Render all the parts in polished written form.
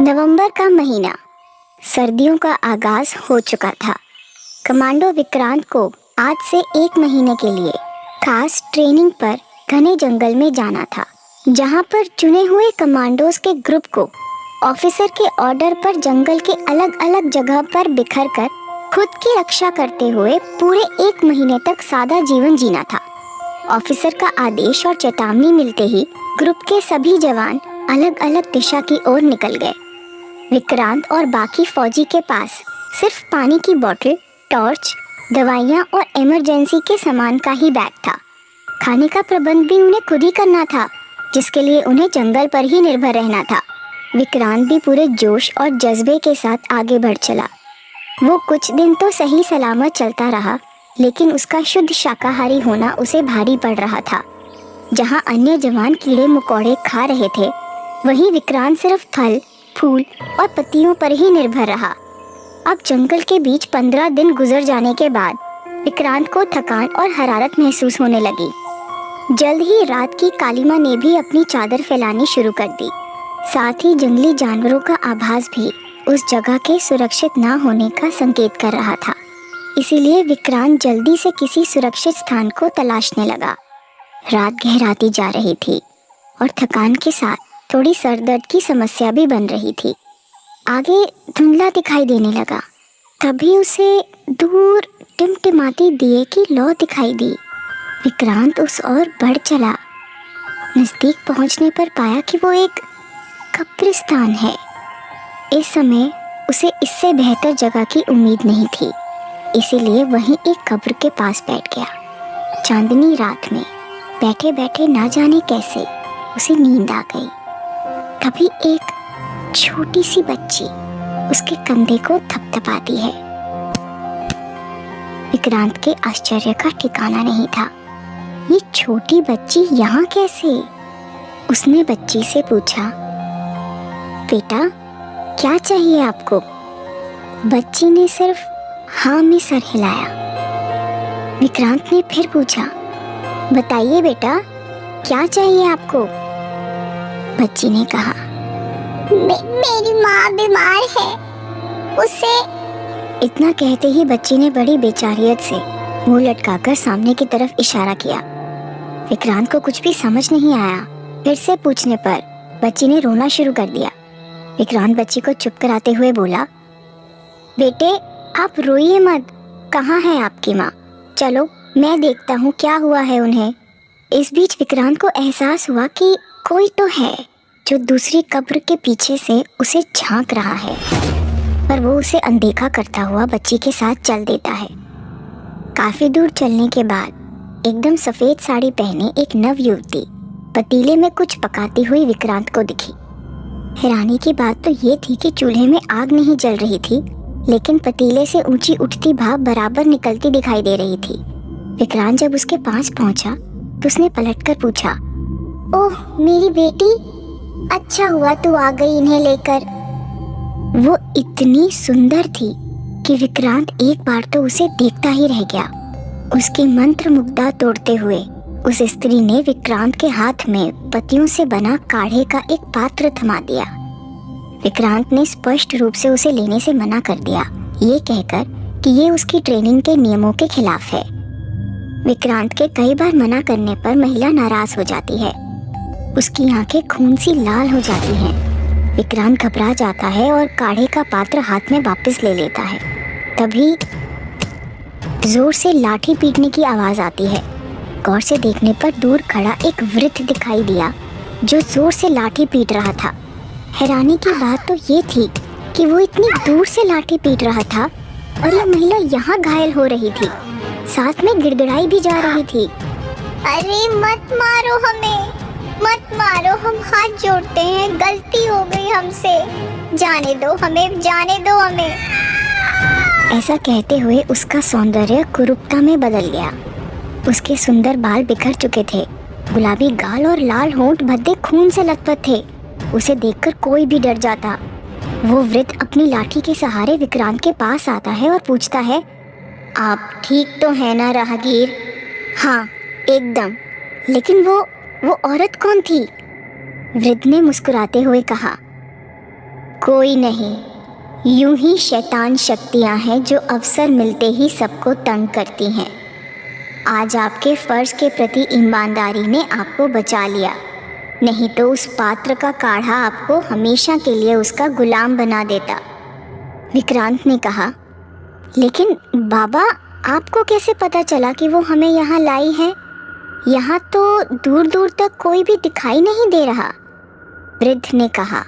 नवंबर का महीना, सर्दियों का आगाज हो चुका था। कमांडो विक्रांत को आज से 1 महीने के लिए खास ट्रेनिंग पर घने जंगल में जाना था, जहां पर चुने हुए कमांडोज के ग्रुप को ऑफिसर के ऑर्डर पर जंगल के अलग अलग जगह पर बिखर कर खुद की रक्षा करते हुए पूरे 1 महीने तक सादा जीवन जीना था। ऑफिसर का आदेश और चेतावनी मिलते ही ग्रुप के सभी जवान अलग अलग दिशा की ओर निकल गए। विक्रांत और बाकी फौजी के पास सिर्फ पानी की बोतल, टॉर्च, दवाइयाँ और इमरजेंसी के सामान का ही बैग था। खाने का प्रबंध भी उन्हें खुद ही करना था, जिसके लिए उन्हें जंगल पर ही निर्भर रहना था। विक्रांत भी पूरे जोश और जज्बे के साथ आगे बढ़ चला। वो कुछ दिन तो सही सलामत चलता रहा, लेकिन उसका शुद्ध शाकाहारी होना उसे भारी पड़ रहा था। जहाँ अन्य जवान कीड़े मकोड़े खा रहे थे, वहीं विक्रांत सिर्फ फल, फूल और पत्तियों पर ही निर्भर रहा। अब जंगल के बीच 15 दिन गुजर जाने के बाद विक्रांत को थकान और हरारत महसूस होने लगी। जल्द ही रात की कालीमा ने भी अपनी चादर फैलानी शुरू कर दी। साथ ही जंगली जानवरों का आभास भी उस जगह के सुरक्षित ना होने का संकेत कर रहा था। इसीलिए विक्रांत जल्दी से किसी सुरक्षित स्थान को तलाशने लगा। रात गहराती जा रही थी और थकान के साथ थोड़ी सरदर्द की समस्या भी बन रही थी। आगे धुंधला दिखाई देने लगा। तभी उसे दूर टिमटिमाती दिए की लौ दिखाई दी। विक्रांत उस ओर बढ़ चला। नजदीक पहुंचने पर पाया कि वो एक कब्रिस्तान है। इस समय उसे इससे बेहतर जगह की उम्मीद नहीं थी, इसीलिए वहीं एक कब्र के पास बैठ गया। चांदनी रात में बैठे बैठे ना जाने कैसे उसे नींद आ गई। तभी एक छोटी सी बच्ची उसके कंधे को थपथपाती है। विक्रांत के आश्चर्य का ठिकाना नहीं था। ये छोटी बच्ची यहाँ कैसे? उसने बच्ची से पूछा, बेटा क्या चाहिए आपको? बच्ची ने सिर्फ हाँ में सर हिलाया। विक्रांत ने फिर पूछा, बताइए बेटा क्या चाहिए आपको? बच्ची ने कहा, मेरी माँ बीमार है, उसे। इतना कहते ही बच्ची ने बड़ी बेचारियत से मुंह लटकाकर सामने की तरफ इशारा किया। विक्रांत को कुछ भी समझ नहीं आया। फिर से पूछने पर बच्ची ने रोना शुरू कर दिया। विक्रांत बच्ची को चुप कराते हुए बोला, बेटे आप रोइए मत, कहाँ है आपकी माँ? चलो मैं देखता हूँ क्या हुआ है उन्हें। इस बीच विक्रांत को एहसास हुआ कि कोई तो है जो दूसरी कब्र के पीछे से उसे झांक रहा है, पर वो उसे अनदेखा करता हुआ बच्ची के साथ चल देता है। काफी दूर चलने के बाद एकदम सफेद साड़ी पहने एक नव युवती पतीले में कुछ पकाती हुई विक्रांत को दिखी। हैरानी की बात तो ये थी कि चूल्हे में आग नहीं जल रही थी, लेकिन पतीले से ऊंची उठती भाप बराबर निकलती दिखाई दे रही थी। विक्रांत जब उसके पास पहुंचा तो उसने पलटकर पूछा, ओह मेरी बेटी, अच्छा हुआ तू आ गई इन्हें लेकर। वो इतनी सुंदर थी कि विक्रांत एक बार तो उसे देखता ही रह गया। उसकी मंत्र मुग्धा तोड़ते हुए उस स्त्री ने विक्रांत के हाथ में पत्तियों से बना काढ़े का एक पात्र थमा दिया। विक्रांत ने स्पष्ट रूप से उसे लेने से मना कर दिया, ये कहकर कि ये उसकी ट्रेनिंग के नियमों के खिलाफ है। विक्रांत के कई बार मना करने पर महिला नाराज हो जाती है। उसकी आंखें खून सी लाल हो जाती हैं। विक्रांत घबरा जाता है और काढ़े का पात्र हाथ में वापस ले लेता है। तभी जोर से लाठी पीटने की आवाज आती है। गौर से देखने पर दूर खड़ा एक वृद्ध दिखाई दिया जो जोर से लाठी पीट रहा था। हैरानी की बात तो ये थी कि वो इतनी दूर से लाठी पीट रहा था और यह महिला यहाँ घायल हो रही थी, साथ में गिड़गिड़ाई भी जा रही थी। अरे मत मारो हमें, मत मारो, हम हाथ जोड़ते हैं, गलती हो गई हमसे, जाने दो हमें, जाने दो हमें। ऐसा कहते हुए उसका सौंदर्य कुरूपता में बदल गया। उसके सुंदर बाल बिखर चुके थे, गुलाबी गाल और लाल होंठ भद्दे खून से लथपथ थे। उसे देखकर कोई भी डर जाता। वो वृद्ध अपनी लाठी के सहारे विक्रांत के पास आता है और पूछता है, आप ठीक तो है ना राहगीर? हाँ एकदम, लेकिन वो औरत कौन थी? वृद्ध ने मुस्कुराते हुए कहा, कोई नहीं, यूं ही शैतान शक्तियां हैं जो अवसर मिलते ही सबको तंग करती हैं। आज आपके फर्ज के प्रति ईमानदारी ने आपको बचा लिया, नहीं तो उस पात्र का काढ़ा आपको हमेशा के लिए उसका गुलाम बना देता। विक्रांत ने कहा, लेकिन बाबा, आपको कैसे पता चला कि वो हमें यहाँ लाई है? यहाँ तो दूर दूर तक कोई भी दिखाई नहीं दे रहा। वृद्ध ने कहा,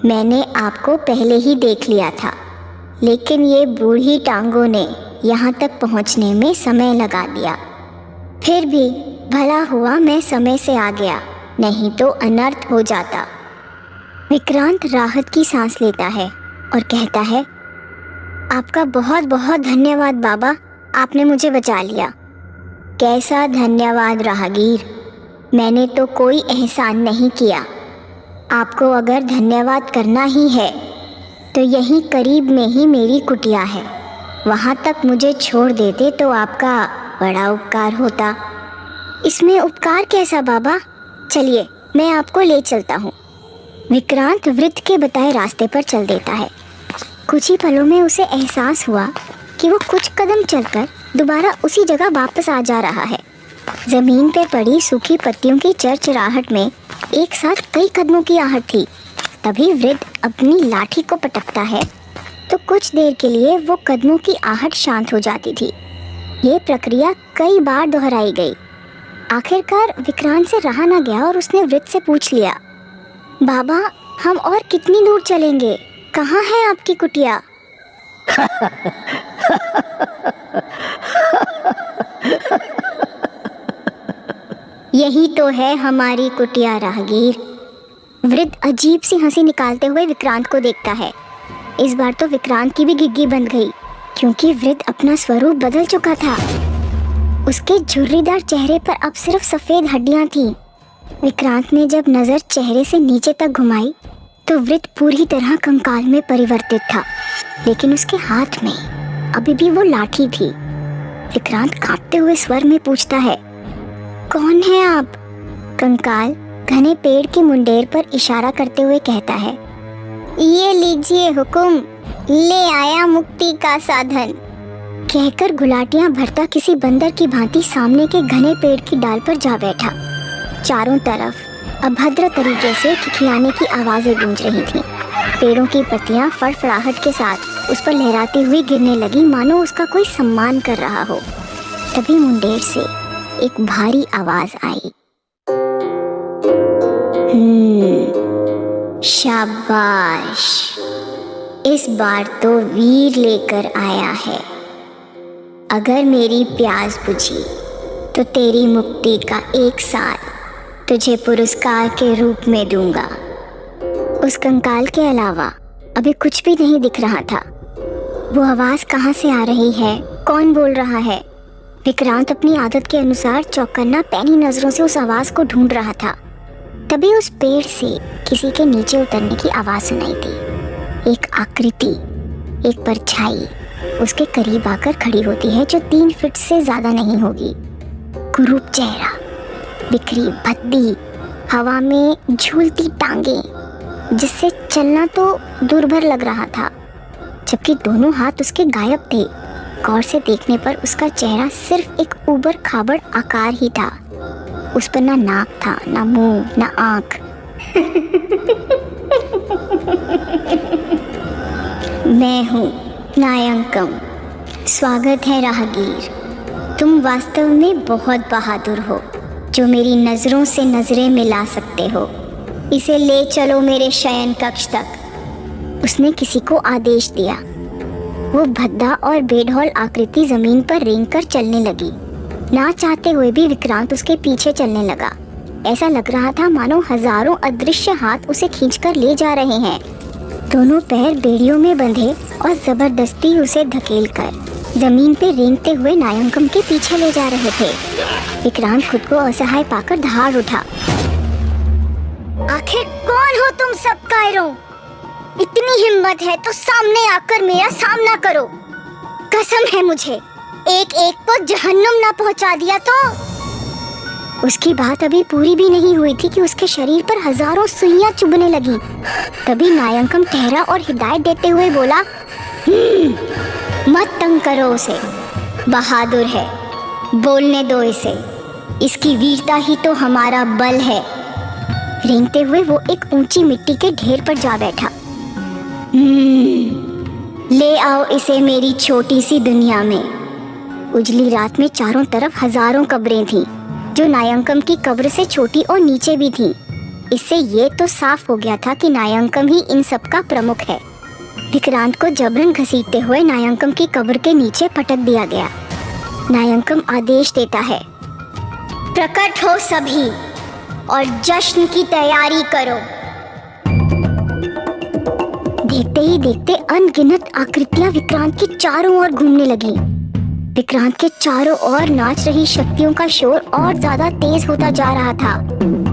मैंने आपको पहले ही देख लिया था, लेकिन ये बूढ़ी टांगों ने यहाँ तक पहुँचने में समय लगा दिया। फिर भी भला हुआ मैं समय से आ गया, नहीं तो अनर्थ हो जाता। विक्रांत राहत की सांस लेता है और कहता है, आपका बहुत बहुत धन्यवाद बाबा, आपने मुझे बचा लिया। कैसा धन्यवाद राहगीर, मैंने तो कोई एहसान नहीं किया। आपको अगर धन्यवाद करना ही है तो यहीं करीब में ही मेरी कुटिया है, वहाँ तक मुझे छोड़ देते तो आपका बड़ा उपकार होता। इसमें उपकार कैसा बाबा? चलिए मैं आपको ले चलता हूँ। विक्रांत वृद्ध के बताए रास्ते पर चल देता है। कुछ ही पलों में उसे एहसास हुआ कि वो कुछ कदम चलकर दोबारा उसी जगह वापस आ जा रहा है। जमीन पे पड़ी सूखी पत्तियों की चरचराहट में एक साथ कई कदमों की आहट थी। तभी वृद्ध अपनी लाठी को पटकता है तो कुछ देर के लिए वो कदमों की आहट शांत हो जाती थी। ये प्रक्रिया कई बार दोहराई गई। आखिरकार विक्रांत से रहा ना गया और उसने वृद्ध से पूछ लिया, बाबा, हम और कितनी दूर चलेंगे? कहाँ है आपकी कुटिया? यही तो है हमारी कुटिया राहगीर। वृद्ध अजीब सी हंसी निकालते हुए विक्रांत को देखता है। इस बार तो विक्रांत की भी घिघी बंध गई, क्योंकि वृद्ध अपना स्वरूप बदल चुका था। उसके झुर्रीदार चेहरे पर अब सिर्फ सफ़ेद हड्डियां थीं। विक्रांत ने जब नज़र चेहरे से नीचे तक घुमाई तो वृद्ध पूरी तरह कंकाल में परिवर्तित था, लेकिन उसके हाथ में अभी भी वो लाठी थी। विक्रांत कांपते हुए स्वर में पूछता है, कौन है आप? कंकाल घने पेड़ की मुंडेर पर इशारा करते हुए कहता है, ये लीजिए हुक्म, ले आया मुक्ति का साधन। कहकर गुलाटियां भरता किसी बंदर की भांति सामने के घने पेड़ की डाल पर जा बैठा। चारों तरफ अभद्र तरीके से खिखियाने की आवाजें गूंज रही थीं। पेड़ों की पत्तियां फड़फड़ाहट के साथ उस पर लहराती हुई गिरने लगी, मानो उसका कोई सम्मान कर रहा हो। तभी मुंडेर से एक भारी आवाज आई, शाबाश, इस बार तो वीर लेकर आया है। अगर मेरी प्यास बुझी तो तेरी मुक्ति का 1 साल तुझे पुरस्कार के रूप में दूंगा। उस कंकाल के अलावा अभी कुछ भी नहीं दिख रहा था। वो आवाज़ कहाँ से आ रही है? कौन बोल रहा है? विक्रांत अपनी आदत के अनुसार चौकन्ना पैनी नज़रों से उस आवाज़ को ढूंढ रहा था। तभी उस पेड़ से किसी के नीचे उतरने की आवाज़ सुनाई दी। एक आकृति, एक परछाई उसके करीब आकर खड़ी होती है, जो 3 फीट से ज़्यादा नहीं होगी। कुरूप चेहरा, बिखरी भद्दी, हवा में झूलती टांगें, जिससे चलना तो दूरभर लग रहा था, जबकि दोनों हाथ उसके गायब थे। गौर से देखने पर उसका चेहरा सिर्फ एक ऊबड़ खाबड़ आकार ही था। उस पर ना नाक था, ना मुंह, ना आँख। मैं हूँ नायंकम। स्वागत है राहगीर। तुम वास्तव में बहुत बहादुर हो, जो मेरी नज़रों से नज़रें मिला सकते हो। इसे ले चलो मेरे शयन कक्ष तक। उसने किसी को आदेश दिया। वो भद्दा और बेढौल आकृति जमीन पर रेंगकर चलने लगी। ना चाहते हुए भी विक्रांत उसके पीछे चलने लगा। ऐसा लग रहा था मानो हजारों अदृश्य हाथ उसे खींचकर ले जा रहे हैं। दोनों पैर बेड़ियों में बंधे और जबरदस्ती उसे धकेलकर जमीन पे रेंगते हुए नायंकम के पीछे ले जा रहे थे। विक्रांत खुद को असहाय पाकर दहाड़ उठा। आखिर कौन हो तुम सब कायरों? इतनी हिम्मत है तो सामने आकर मेरा सामना करो। कसम है मुझे, एक एक को जहन्नुम ना पहुंचा दिया तो। उसकी बात अभी पूरी भी नहीं हुई थी कि उसके शरीर पर हजारों सुइयां चुभने लगी। तभी नायंकम ठहरा और हिदायत देते हुए बोला, मत तंग करो उसे, बहादुर है, बोलने दो इसे, इसकी वीरता ही तो हमारा बल है। रेंगते हुए वो एक ऊंची मिट्टी के ढेर पर जा बैठा। ले आओ इसे मेरी छोटी सी दुनिया में। उजली रात में चारों तरफ हजारों कब्रें थीं, जो नायंकम की कब्र से छोटी और नीचे भी थीं। इससे ये तो साफ हो गया था कि नायंकम ही इन सब का प्रमुख है। विक्रांत को जबरन घसीटते हुए नायंकम की कब्र के नीचे पटक दिया गया। नायंकम आदेश देता है, प्रकट हो सभी और जश्न की तैयारी करो। देखते ही देखते अनगिनत आकृतियां विक्रांत के चारों ओर घूमने लगी। विक्रांत के चारों ओर नाच रही शक्तियों का शोर और ज्यादा तेज होता जा रहा था,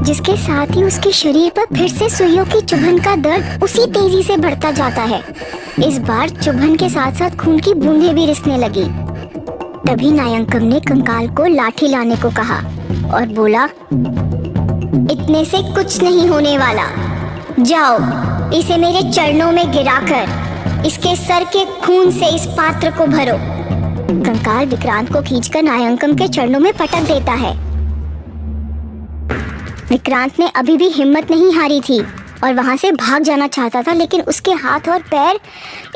जिसके साथ ही उसके शरीर पर फिर से सुइयों की चुभन का दर्द उसी तेजी से बढ़ता जाता है। इस बार चुभन के साथ साथ खून की बूंदें भी रिसने लगी। तभी नायंकम ने कंकाल को लाठी लाने को कहा और बोला, इतने से कुछ नहीं होने वाला, जाओ इसे मेरे चरणों में गिराकर इसके सर के खून से इस पात्र को भरो। कंकाल विक्रांत को खींचकर नायंकम के चरणों में पटक देता है। विक्रांत ने अभी भी हिम्मत नहीं हारी थी और वहां से भाग जाना चाहता था, लेकिन उसके हाथ और पैर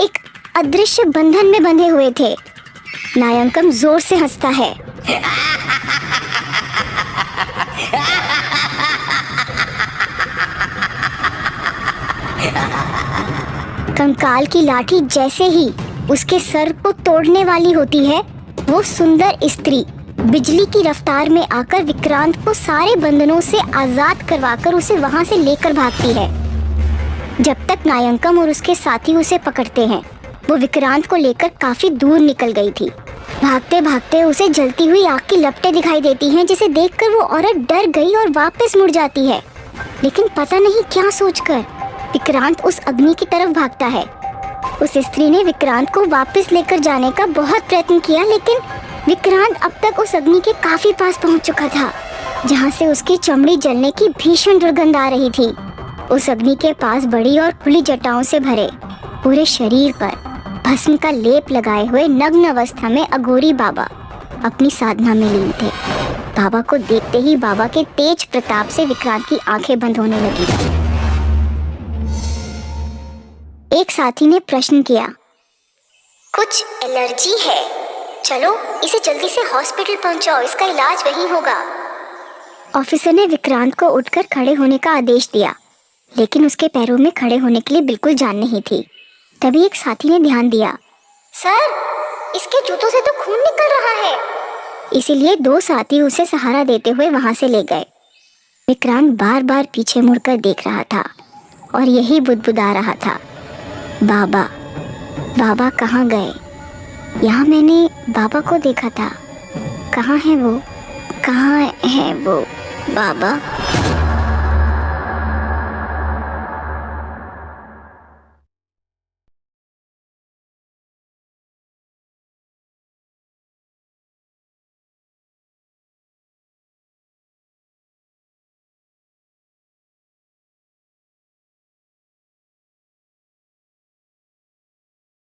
एक अदृश्य बंधन में बंधे हुए थे। नायंकम जोर से हंसता है। कंकाल की लाठी जैसे ही उसके सर को तोड़ने वाली होती है, वो सुंदर स्त्री बिजली की रफ्तार में आकर विक्रांत को सारे बंधनों से आजाद करवाकर उसे वहां से लेकर भागती है। जब तक नायंकम और उसके साथी उसे पकड़ते हैं, वो विक्रांत को लेकर काफी दूर निकल गई थी। भागते भागते उसे जलती हुई आग की लपटें दिखाई देती हैं, जिसे देखकर वो औरत डर गई और वापस मुड़ जाती है। लेकिन पता नहीं क्या सोचकर विक्रांत उस अग्नि की तरफ भागता है। उस स्त्री ने विक्रांत को वापस लेकर जाने का बहुत प्रयत्न किया, लेकिन विक्रांत अब तक उस अग्नि के काफी पास पहुंच चुका था, जहां से उसकी चमड़ी जलने की भीषण दुर्गंध आ रही थी। उस अग्नि के पास बड़ी और खुली जटाओं से भरे पूरे शरीर पर भस्म का लेप लगाए हुए नग्न अवस्था में अघोरी बाबा अपनी साधना में लीन थे। बाबा को देखते ही बाबा के तेज प्रताप से विक्रांत की आंखें बंद होने लगी। एक साथी ने प्रश्न किया, कुछ एलर्जी है, चलो इसे जल्दी से हॉस्पिटल पहुंचाओ, इसका इलाज वहीं होगा। ऑफिसर ने विक्रांत को उठकर खड़े होने का आदेश दिया, लेकिन उसके पैरों में खड़े होने के लिए बिल्कुल जान नहीं थी। तभी एक साथी ने ध्यान दिया, सर इसके जूतों से तो खून निकल रहा है। इसीलिए दो साथी उसे सहारा देते हुए वहां से ले गए। विक्रांत बार बार पीछे मुड़कर देख रहा था और यही बुदबुदा रहा था, बाबा बाबा कहाँ गए? यहाँ मैंने बाबा को देखा था, कहाँ है वो, कहाँ है वो बाबा?